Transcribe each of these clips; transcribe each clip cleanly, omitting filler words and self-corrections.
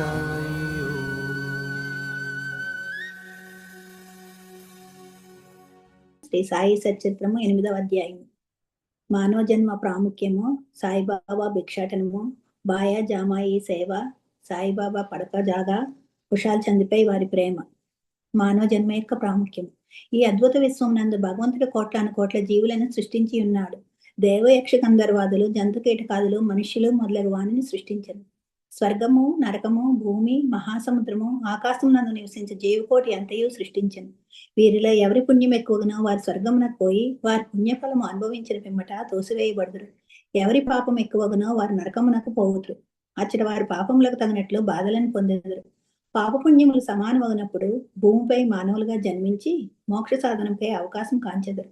సాయి శ్రీ సాయి సచరిత్రము 8వ అధ్యాయం. మానవ జన్మ ప్రాముఖ్యము, సాయిబాబా భిక్షాటనము, బాయా జామాయి సేవ, సాయిబాబా పడక జాగా, కుషాల్ చంద్పై వారి ప్రేమ. మానవ జన్మ యొక్క ప్రాముఖ్యం. ఈ అద్భుత విశ్వం నందు భగవంతుడు కోట్లాను కోట్ల జీవులను సృష్టించి ఉన్నాడు. దేవయక్ష గంధర్వాదులు, జంతు కీటకాదులు, మనుష్యులు మొదలగు వాణిని సృష్టించను. స్వర్గము, నరకము, భూమి, మహాసముద్రము, ఆకాశం నందు నివసించే జీవకోటి అంతయు సృష్టించను. వీరిలో ఎవరి పుణ్యం ఎక్కువగానో వారి స్వర్గమునకు పోయి వారి పుణ్యఫలము అనుభవించిన పిమ్మట తోసివేయబడుదురు. ఎవరి పాపం ఎక్కువగానో వారి నరకమునకు పోవుదురు. అచ్చట వారి పాపములకు తగినట్లు బాధలను పొందెదరు. పాపపుణ్యములు సమానమగినప్పుడు భూమిపై మానవులుగా జన్మించి మోక్ష సాధనంపై అవకాశం కాంచెదరు.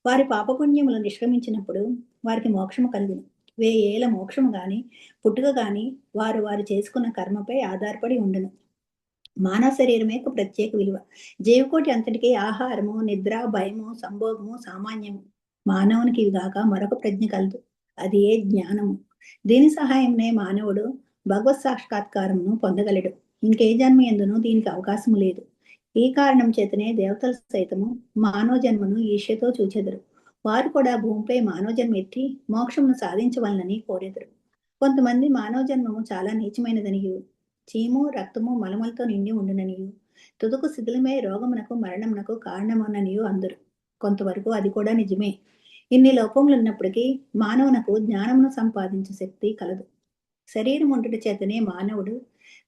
వారి పాపపుణ్యములు నిష్క్రమించినప్పుడు వారికి మోక్షము కలిగిన 1000 ఏళ్ల మోక్షము గాని పుట్టుక గాని వారు చేసుకున్న కర్మపై ఆధారపడి ఉండును. మానవ శరీరం యొక్క ప్రత్యేక విలువ. జీవకోటి అంతటికీ ఆహారము, నిద్ర, భయము, సంభోగము సామాన్యము. మానవునికి ఇవి గాక మరొక ప్రజ్ఞ కలదు. అది ఏ జ్ఞానము. దీని సహాయంనే మానవుడు భగవత్ సాక్షాత్కారమును పొందగలడు. ఇంకే జన్మ ఎందునూ దీనికి అవకాశము లేదు. ఈ కారణం చేతనే దేవతలు సైతము మానవ జన్మను ఈర్ష్యతో చూచెదరు. వారు కూడా భూమిపై మానవ జన్మ ఎత్తి మోక్షమును సాధించవలనని కోరెదరు. కొంతమంది మానవ జన్మము చాలా నీచమైనదనియు, చీము, రక్తము, మలములతో నిండి ఉండుననియు, తుదకు శిథిలమై రోగమునకు మరణమునకు కారణముననియు అందరు. కొంతవరకు అది కూడా నిజమే. ఇన్ని లోపములు ఉన్నప్పటికీ మానవునకు జ్ఞానమును సంపాదించే శక్తి కలదు. శరీరం ఉండుట చేతనే మానవుడు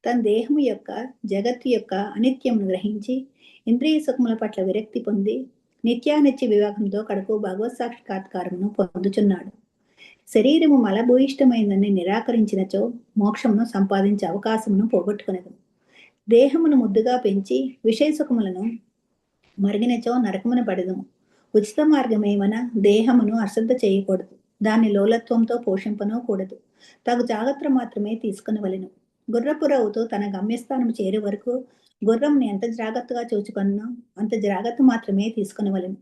తన దేహము యొక్క, జగత్తు యొక్క అనిత్యమును గ్రహించి ఇంద్రియ సుఖముల పట్ల విరక్తి పొంది నిత్యానిత్య వివేకంతో కడుకు భగవత్ సాక్షాత్కారమును పొందుచున్నాడు. శరీరము మలభూయిష్టమైందని నిరాకరించినచో మోక్షమును సంపాదించే అవకాశమును పోగొట్టుకునేది. దేహమును ముద్దుగా పెంచి విషయ సుఖములను మరిగినచో నరకమున పడదము. ఉచిత మార్గమేమన దేహమును అశ్రద్ధ చేయకూడదు. దాన్ని లోలత్వంతో పోషింపనూ కూడదు. తగు జాగ్రత్త మాత్రమే తీసుకునవలెను. గుర్రపురవుతో తన గమ్యస్థానం చేరే వరకు గుర్రంని ఎంత జాగ్రత్తగా చూచుకున్నా అంత జాగ్రత్త మాత్రమే తీసుకునవలెను.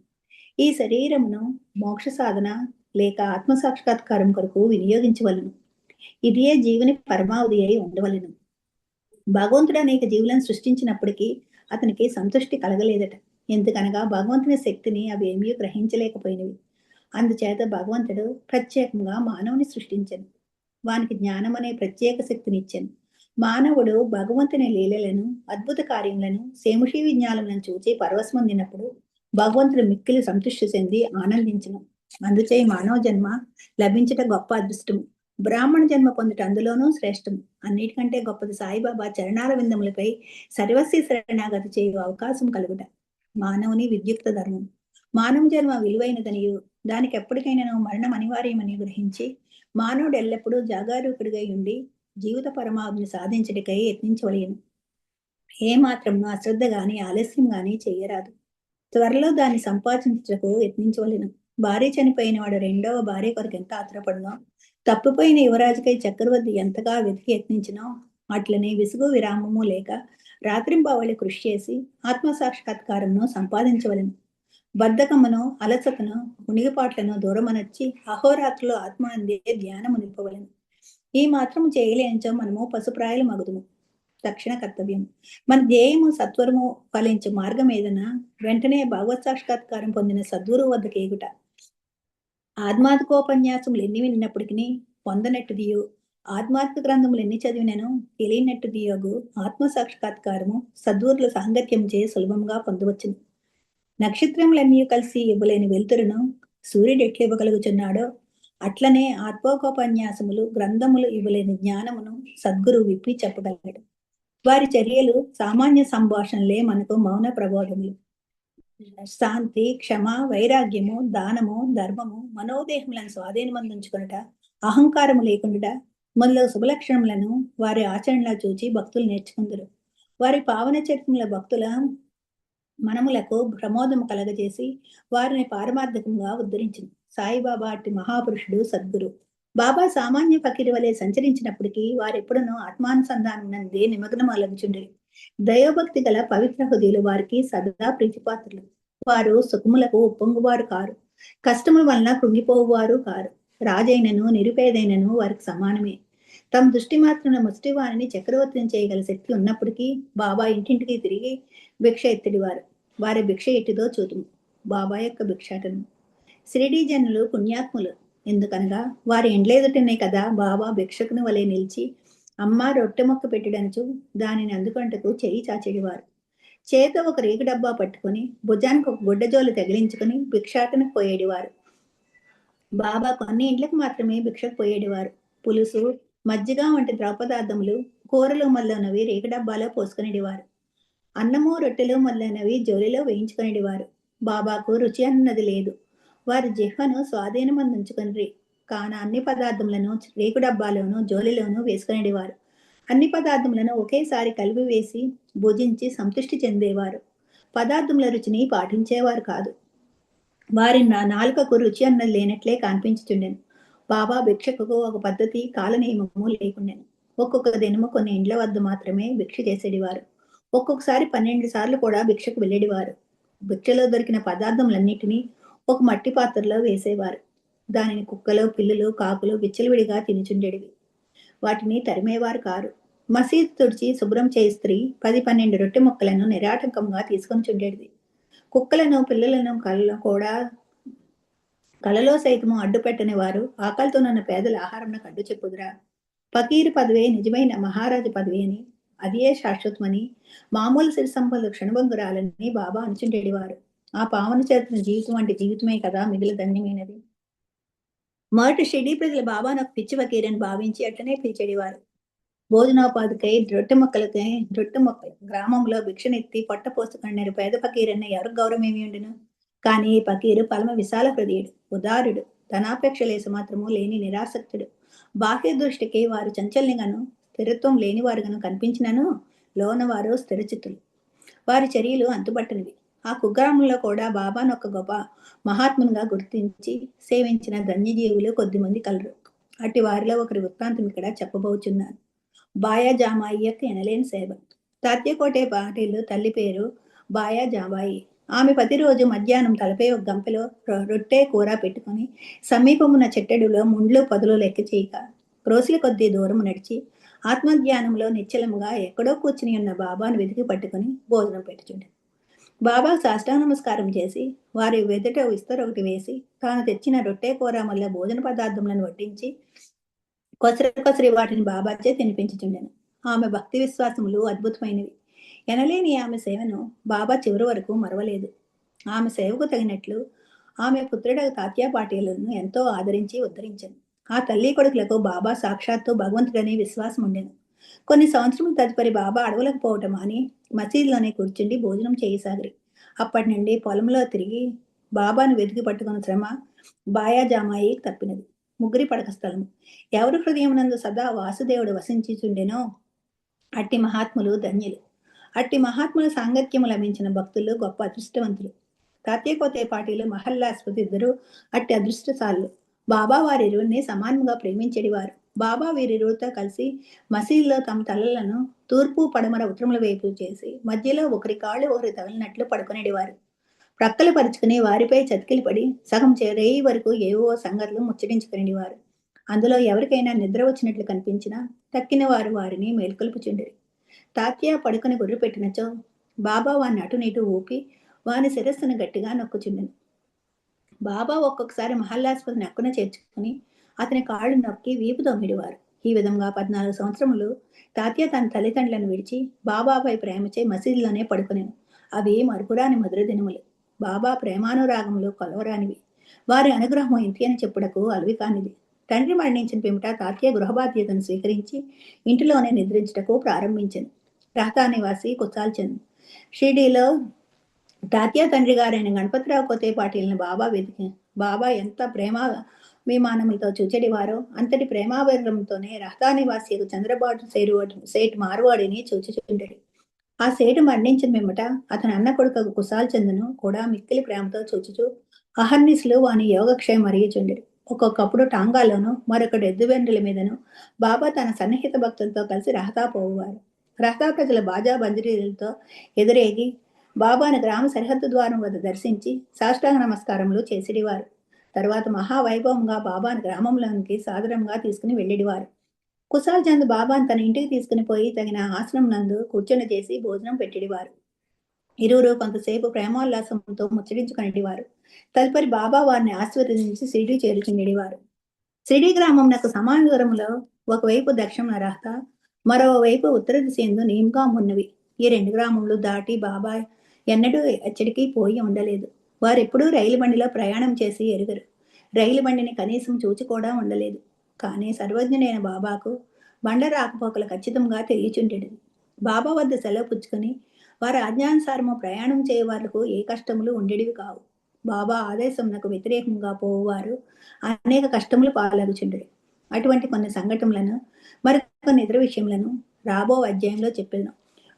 ఈ శరీరమును మోక్ష సాధన లేక ఆత్మసాక్షాత్కారం కొరకు వినియోగించవలను. ఇదియే జీవుని పరమావధి అయి ఉండవలను. భగవంతుడు అనేక జీవులను సృష్టించినప్పటికీ అతనికి సంతృష్టి కలగలేదట. ఎందుకనగా భగవంతుని శక్తిని అవి ఏమీ గ్రహించలేకపోయినవి. అందుచేత భగవంతుడు ప్రత్యేకంగా మానవుని సృష్టించను. వానికి జ్ఞానం అనే ప్రత్యేక శక్తినిచ్చాను. మానవుడు భగవంతుని లీలలను, అద్భుత కార్యములను, సేముషి విజ్ఞానములను చూచి పరవశమొందినప్పుడు భగవంతుడు మిక్కిలి సంతృష్టి చెంది ఆనందించును. అందుచే మానవ జన్మ లభించట గొప్ప అదృష్టము. బ్రాహ్మణ జన్మ పొందుట అందులోనూ శ్రేష్టము. అన్నిటికంటే గొప్పది సాయిబాబా చరణాల విందములపై సర్వస్వ శరణాగతి చేయు అవకాశం కలుగుట. మానవుని విద్యుక్త ధర్మం. మానవ జన్మ విలువైనదనియు దానికి ఎప్పటికైనా మరణం అనివార్యమని గ్రహించి మానవుడు ఎల్లప్పుడూ జాగరూకుడిగా ఉండి జీవిత పరమావధిని సాధించడికై యత్నించవలేను. ఏ మాత్రం అశ్రద్ధ గాని ఆలస్యం గాని చేయరాదు. త్వరలో దాన్ని సంపాదించటకు యత్నించవలేను. భార్య చనిపోయిన వాడు రెండవ భార్య కొరకు ఎంత ఆత్రపడినో, తప్పిపోయిన యువరాజుకై చక్రవర్తి ఎంతగా వెతికి యత్నించినో, అట్లనే విసుగు విరామము లేక రాత్రింబవళి కృషి చేసి ఆత్మసాక్షాత్కారమును సంపాదించవలను. బద్ధకమును, అలసతను, మునిగిపాట్లను దూరమనర్చి అహోరాత్రులు ఆత్మ అందే ధ్యానము నిలుపవలను. ఈ మాత్రము చేయలేంచో మనము పశుప్రాయాలు మగుదుము. తక్షణ కర్తవ్యం. మన ధ్యేయము సత్వరము ఫలించే మార్గం ఏదైనా వెంటనే భగవత్ సాక్షాత్కారం పొందిన సద్గురు వద్దకు ఎగుట. ఆధ్యాత్మికోపన్యాసములు ఎన్ని విన్నప్పటికీ పొందనట్టుదియో, ఆధ్యాత్మిక గ్రంథములు ఎన్ని చదివినను తెలియనట్టుదియోగు ఆత్మ సాక్షాత్కారము సద్గురుల సాంగత్యం చే సులభంగా పొందవచ్చును. నక్షత్రములన్నీ కలిసి ఇవ్వలేని వెలుతురును సూర్యుడు ఎట్లు ఇవ్వగలుగుచున్నాడో అట్లనే ఆత్మోపన్యాసములు, గ్రంథములు ఇవ్వలేని జ్ఞానమును సద్గురు విప్పి చెప్పగలడు. వారి చర్యలు సామాన్య సంభాషణలే మనకు మౌన ప్రబోధములు. శాంతి, క్షమ, వైరాగ్యము, దానము, ధర్మము, మనోదేహములను స్వాధీనమందించుకునుట, అహంకారము లేకుండా మొదలగు శుభలక్షణములను వారి ఆచరణలో చూచి భక్తులు నేర్చుకుందరు. వారి పావన చరిత్రముల భక్తుల మనములకు ప్రమోదము కలగజేసి వారిని పారమార్థకంగా ఉద్ధరించింది. సాయిబాబా అట్టి మహాపురుషుడు సద్గురు. బాబా సామాన్య ఫకీరు వలె సంచరించినప్పటికీ వారెప్పుడనూ ఆత్మానుసంధానం నందే నిమగ్నం అలగుచుండేది. దైవభక్తి గల పవిత్ర హృదయులు వారికి సదా ప్రీతిపాత్రులు. వారు సుఖములకు ఉప్పొంగువారు కారు, కష్టముల వలన కృంగిపోవారు కారు. రాజైనను నిరుపేదైనను వారికి సమానమే. తమ దృష్టి మాత్రం ముష్టివాణిని చక్రవర్తిని చేయగల శక్తి ఉన్నప్పటికీ బాబా ఇంటింటికి తిరిగి భిక్ష ఎత్తిడివారు. వారి భిక్ష ఎట్టిదో చూతుము. బాబా యొక్క భిక్షాటనం. షిరిడీ జనులు పుణ్యాత్ములు. ఎందుకనగా వారి ఎండ్లేదుటనే కదా బాబా భిక్షకుని వలె నిలిచి అమ్మ రొట్టె మొక్క పెట్టడనుచు దానిని అందుకొంటకు చేయి చాచెడివారు. చేత ఒక రేకు డబ్బా పట్టుకుని భుజానికి ఒక గుడ్డజోలు తగిలించుకుని భిక్షాటనకు పోయేడివారు. బాబా కొన్ని ఇండ్లకు మాత్రమే భిక్షకు పోయేడివారు. పులుసు, మజ్జిగ వంటి ద్రవపదార్థములు, కూరలు మొదలైనవి రేకు డబ్బాలో పోసుకునేడివారు. అన్నము, రొట్టెలు మొదలైనవి జోలిలో వేయించుకునేడివారు. బాబాకు రుచి అన్నది లేదు. వారి జిహ్వను స్వాధీనమందుంచుకుని కాన అన్ని పదార్థములను రేకు డబ్బాలోను జోలిలోనూ వేసుకునేడివారు. అన్ని పదార్థములను ఒకేసారి కలిపి వేసి భుజించి సంతృష్టి చెందేవారు. పదార్థముల రుచిని పాటించేవారు కాదు. వారి నాలుకకు రుచి అన్నది లేనట్లే కనిపించుచుండెను. బాబా భిక్షకు ఒక పద్ధతి కాల నియమము లేకుండెను. ఒక్కొక్క దినము కొన్ని ఇండ్ల వద్ద మాత్రమే భిక్ష చేసేడివారు. ఒక్కొక్కసారి 12 సార్లు కూడా భిక్షకు వెళ్ళేడివారు. భిక్షలో దొరికిన పదార్థములన్నిటినీ ఒక మట్టి పాత్రలో వేసేవారు. దానిని కుక్కలు, పిల్లులు, కాకులు విచ్చలవిడిగా తినుచుండేటివి. వాటిని తరిమేవారు కారు. మసీదు తుడిచి శుభ్రం చేయి స్త్రీ 10-12 రొట్టె ముక్కలను నిరాటంకంగా తీసుకొని చుండేది. కుక్కలను, పిల్లలను కలలో సైతము అడ్డు పెట్టని వారు ఆకలితోనున్న పేదల ఆహారంకు అడ్డు చెప్పుదురా? ఫకీరు పదవే నిజమైన మహారాజు పదవి అని, అదియే శాశ్వతమని, మామూలు సిరి సంపదలు క్షణభంగురాలని బాబా అనుచుండేవారు. ఆ పావన చరిత్ర జీవితం వంటి జీవితమే కదా మిగిలిన ధన్యమైనది. మొదటి షిరిడీ ప్రజలు బాబాను ఒక పిచ్చి ఫకీరని భావించి అట్లనే పిలిచేడివారు. భోజనోపాధికై రొట్టె మొక్కలు గ్రామంలో భిక్షనెత్తి పొట్ట పోసుకున్నారు పేద ఫకీరన్న ఎవరు గౌరవమేమి ఉండును? కానీ ఈ ఫకీరు పరమ విశాల హృదయుడు, ఉదారుడు, ధనాపేక్ష లేసి మాత్రము లేని నిరాసక్తుడు. బాహ్య దృష్టికి వారు చంచల్నిగాను స్థిరత్వం లేని వారుగాను కనిపించినను లోన వారు స్థిరచిత్తులు. వారి చర్యలు అంతుబట్టనివి. ఆ కుగ్రామంలో కూడా బాబాను ఒక గొప్ప మహాత్మునిగా గుర్తించి సేవించిన ధన్యజీవులు కొద్దిమంది కలరు. అట్టి వారిలో ఒకరి వృత్తాంతం ఇక్కడ చెప్పబోచున్నాను. బాయా జామాయి యొక్క ఎనలేని సేవ. తాత్యకోటే పాటిల్ తల్లి పేరు బాయా జామాయి. ఆమె ప్రతిరోజు మధ్యాహ్నం తలపై ఒక గంపెలో రొట్టె కూర పెట్టుకుని సమీపమున్న చెట్టెడులో ముండ్లు పొదలు లెక్క చేయక క్రోసుల కొద్దీ దూరం నడిచి ఆత్మజ్ఞానంలో నిశ్చలముగా ఎక్కడో కూర్చుని ఉన్న బాబాను వెతికి పట్టుకుని భోజనం పెట్టుచుండే. బాబా సాష్టాంగ నమస్కారం చేసి వారి వెదుట విస్తర ఒకటి వేసి తాను తెచ్చిన రొట్టె కూర వల్ల భోజన పదార్థములను వడ్డించి కొసరి వాటిని బాబాచే తినిపించుచుండెను. ఆమె భక్తి విశ్వాసములు అద్భుతమైనవి. ఎనలేని ఆమె సేవను బాబా చివరి వరకు మరవలేదు. ఆమె సేవకు తగినట్లు ఆమె పుత్రుడ తాత్యా పాటీలను ఎంతో ఆదరించి ఉద్ధరించాను. ఆ తల్లి కొడుకులకు బాబా సాక్షాత్తు భగవంతుడనే విశ్వాసం ఉండెను. కొన్ని సంవత్సరముల తదుపరి బాబా అడవులకు పోవటం అని మసీదులోనే కూర్చుండి భోజనం చేయసాగిరి. అప్పటి నుండి పొలంలో తిరిగి బాబాను వెతికి పట్టుకున్న శ్రమ బాయా జామాయి తప్పినది. ముగ్గురి పడక స్థలము. ఎవరి హృదయమునందు సదా వాసుదేవుడు వసించుచుండెనో అట్టి మహాత్ములు ధన్యులు. అట్టి మహాత్ముల సాంగత్యము లభించిన భక్తులు గొప్ప అదృష్టవంతులు. తాత్యకోతే పాటీలు మహల్లాస్పతి ఇద్దరు అట్టి అదృష్టశాలు. బాబా వారిరువురిని సమానంగా ప్రేమించేడివారు. బాబా వీరిరువురితో కలిసి మసీదులో తమ తలలను తూర్పు పడమర ఉత్తరముల వైపు చేసి మధ్యలో ఒకరి కాళ్ళు ఒకరి తగిలినట్లు పడుకునేడివారు. ప్రక్కలు పరుచుకుని వారిపై చతికిలి పడి సగం చేరేయి వరకు ఏవో సంగతులు ముచ్చటించుకునేవారు. అందులో ఎవరికైనా నిద్ర వచ్చినట్లు కనిపించినా తక్కిన వారు వారిని మేల్కొల్పుచుండిరి. తాత్య పడుకుని గుర్రు పెట్టినచో బాబా వారిని అటునిటు ఊపి వాని శిరస్సును గట్టిగా నొక్కుచుండెను. బాబా ఒక్కొక్కసారి మహల్లాస్పతిని నక్కున చేర్చుకుని అతని కాళ్ళు నొక్కి వీపు తొమ్మిడివారు. ఈ విధంగా 14 సంవత్సరములు తాత్య తన తల్లిదండ్రులను విడిచి బాబాపై ప్రేమచే మసీదులోనే పడుకునేను. అవి మరుపురాని మధుర దినములు. బాబా ప్రేమానురాగములు కొలవరానివి. వారి అనుగ్రహం ఇంటి అని చెప్పుటకు అలవి కానిది. తండ్రి మరణించిన పిమ్మట తాత్య గృహ బాధ్యతను స్వీకరించి ఇంటిలోనే నిద్రించుటకు ప్రారంభించాను. రహతా నివాసి కుచాల్చంద్. షిరిడీలో తాత్య తండ్రి గారైన గణపతిరావు కోతే పాటిల్ని బాబా ఎంత ప్రేమ విమానములతో చూచెడివారో అంతటి ప్రేమాభరణంతోనే రహతా నివాసికు చంద్రబాటు సేటు మార్వాడిని చూచుచుండెడు. ఆ సేటు మరణించిన పిమ్మట అతని అన్న కొడుకు కుశాల్ చంద్ను కూడా మిక్కిలి ప్రేమతో చూచుచు అహర్నిశలు వాని యోగక్షేమం అరిగిచుండెడు. ఒక్కొక్కప్పుడు టాంగాలోను మరొకటి ఎద్దుబెండ్రుల మీదను బాబా తన సన్నిహిత భక్తులతో కలిసి రహతా పోవువారు. రహతా ప్రజల బాజా బంజరీలతో ఎదురేగి బాబాను గ్రామ సరిహద్దు ద్వారం వద్ద దర్శించి సాష్టాంగ నమస్కారములు చేసిడివారు. తరువాత మహావైభవంగా బాబాను గ్రామంలోనికి సాదరంగా తీసుకుని వెళ్ళిడివారు. కుశాల్ చంద్ బాబాను తన ఇంటికి తీసుకుని పోయి తగిన ఆశ్రమం నందు కూర్చొని చేసి భోజనం పెట్టిడివారు. ఇరువురు కొంతసేపు ప్రేమోల్లాసంతో ముచ్చరించుకునేటివారు. తదుపరి బాబా వారిని ఆశీర్వదించి షిరిడీ చేరుచుండేవారు. షిరిడీ గ్రామంనకు సమాన దూరంలో ఒకవైపు దక్షిణ రహత, మరోవైపు ఉత్తర దిశ యందు నీమ్గాం ఉన్నవి. ఈ రెండు గ్రామములు దాటి బాబా ఎన్నడూ ఎచ్చడికి పోయి ఉండలేదు. వారెప్పుడూ రైలు బండిలో ప్రయాణం చేసి ఎరుగరు. రైలు బండిని కనీసం చూచి కూడా ఉండలేదు. కానీ సర్వజ్ఞుడైన బాబాకు బండ రాకపోకలు ఖచ్చితంగా తెలియచుండేది. బాబా వద్ద సెలవు పుచ్చుకొని వారి ఆజ్ఞానుసారము ప్రయాణం చేయ వాళ్లకు ఏ కష్టములు ఉండేటివి కావు. బాబా ఆదేశమునకు వ్యతిరేకంగా పోవారు అనేక కష్టములు పాలగుచుండెడు. అటువంటి కొన్ని సంఘటనలను మరికొన్ని ఇతర విషయములను రాబో అధ్యాయంలో చెప్పెదను.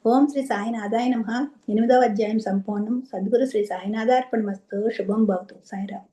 ఓం శ్రీ సాయినాథాయ నమః. 8వ అధ్యాయం సంపూర్ణం. సద్గురు శ్రీ సాయినాథార్పణమస్తు. శుభం భవతు. సాయిరామ్.